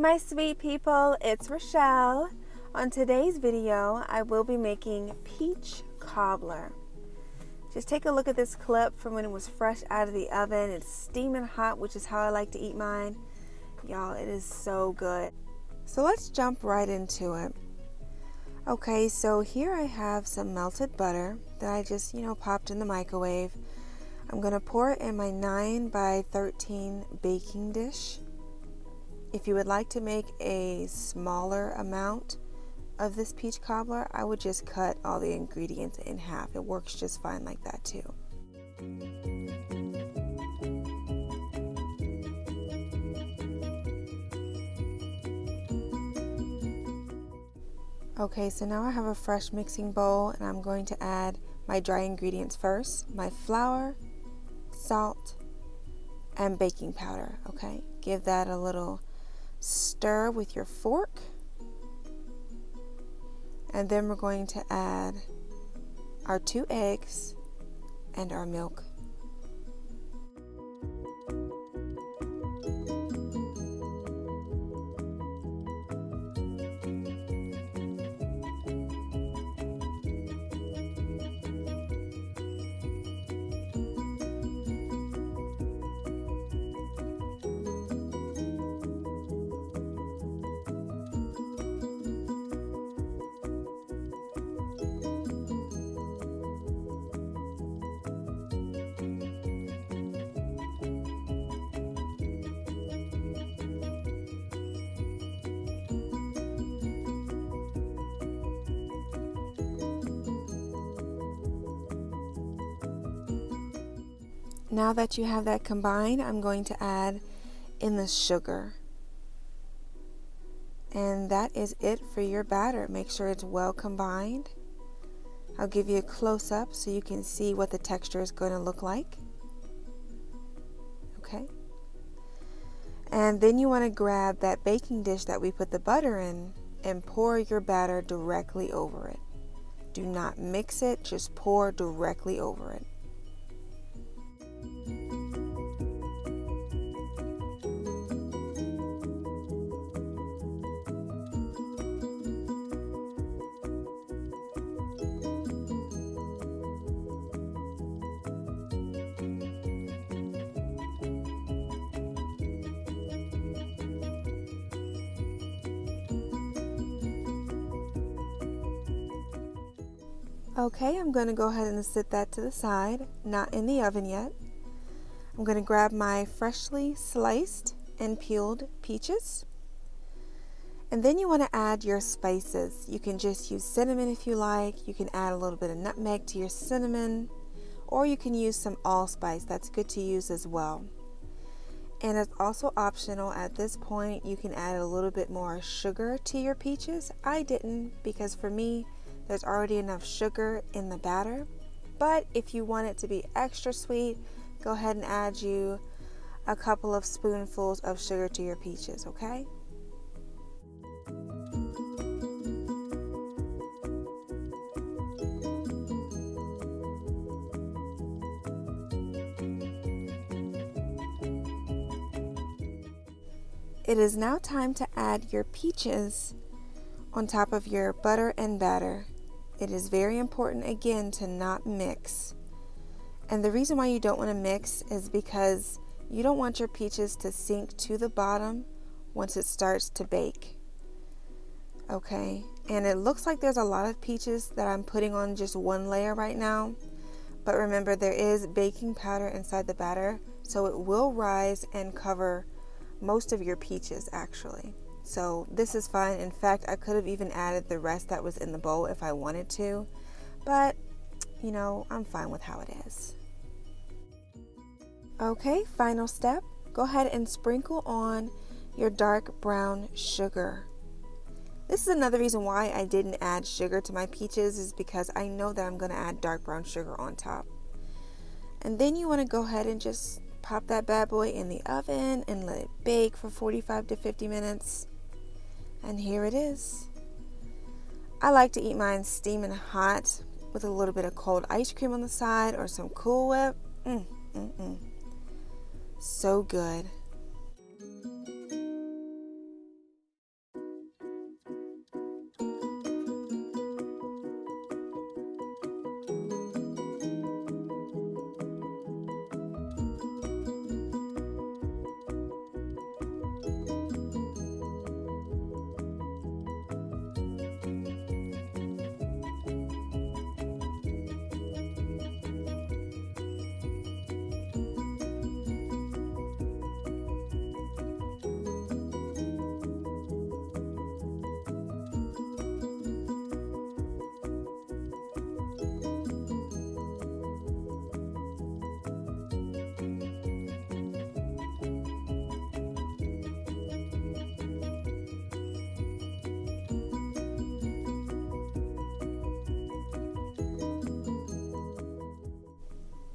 my sweet people, it's Rochelle. On today's video, I will be making peach cobbler. Just take a look at this clip from when it was fresh out of the oven. It's steaming hot, which is how I like to eat mine. Y'all, it is so good. So let's jump right into it. Okay, so here I have some melted butter that I just, popped in the microwave. I'm gonna pour it in my 9 by 13 baking dish. If you would like to make a smaller amount of this peach cobbler, I would just cut all the ingredients in half. It works just fine like that too. Okay, so now I have a fresh mixing bowl and I'm going to add my dry ingredients first. My flour, salt, and baking powder, okay? Give that a little stir with your fork. And then we're going to add our 2 eggs and our milk. Now that you have that combined, I'm going to add in the sugar. And that is it for your batter. Make sure it's well combined. I'll give you a close-up so you can see what the texture is going to look like. Okay. And then you want to grab that baking dish that we put the butter in and pour your batter directly over it. Do not mix it, just pour directly over it. Okay, I'm going to go ahead and set that to the side, not in the oven yet. I'm going to grab my freshly sliced and peeled peaches. And then you want to add your spices. You can just use cinnamon if you like. You can add a little bit of nutmeg to your cinnamon, or you can use some allspice. That's good to use as well. And it's also optional at this point. You can add a little bit more sugar to your peaches. I didn't, because for me, there's already enough sugar in the batter. But if you want it to be extra sweet, go ahead and add you a couple of spoonfuls of sugar to your peaches, okay? It is now time to add your peaches on top of your butter and batter. It is very important, again, to not mix. And the reason why you don't want to mix is because you don't want your peaches to sink to the bottom once it starts to bake. Okay, and it looks like there's a lot of peaches that I'm putting on just one layer right now. But remember, there is baking powder inside the batter, so it will rise and cover most of your peaches actually. So this is fine. In fact, I could have even added the rest that was in the bowl if I wanted to, but I'm fine with how it is. Okay, final step. Go ahead and sprinkle on your dark brown sugar. This is another reason why I didn't add sugar to my peaches, is because I know that I'm going to add dark brown sugar on top. And then you want to go ahead and just pop that bad boy in the oven and let it bake for 45 to 50 minutes. And here it is. I like to eat mine steaming hot with a little bit of cold ice cream on the side or some Cool Whip. So good.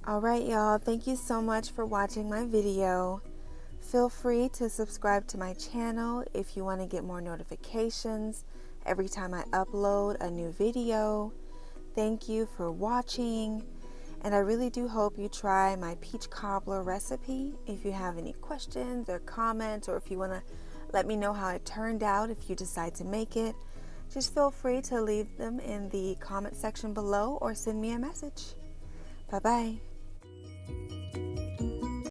Alright y'all, thank you so much for watching my video. Feel free to subscribe to my channel if you want to get more notifications every time I upload a new video. Thank you for watching, and I really do hope you try my peach cobbler recipe. If you have any questions or comments, or if you want to let me know how it turned out if you decide to make it, just feel free to leave them in the comment section below or send me a message. Bye bye.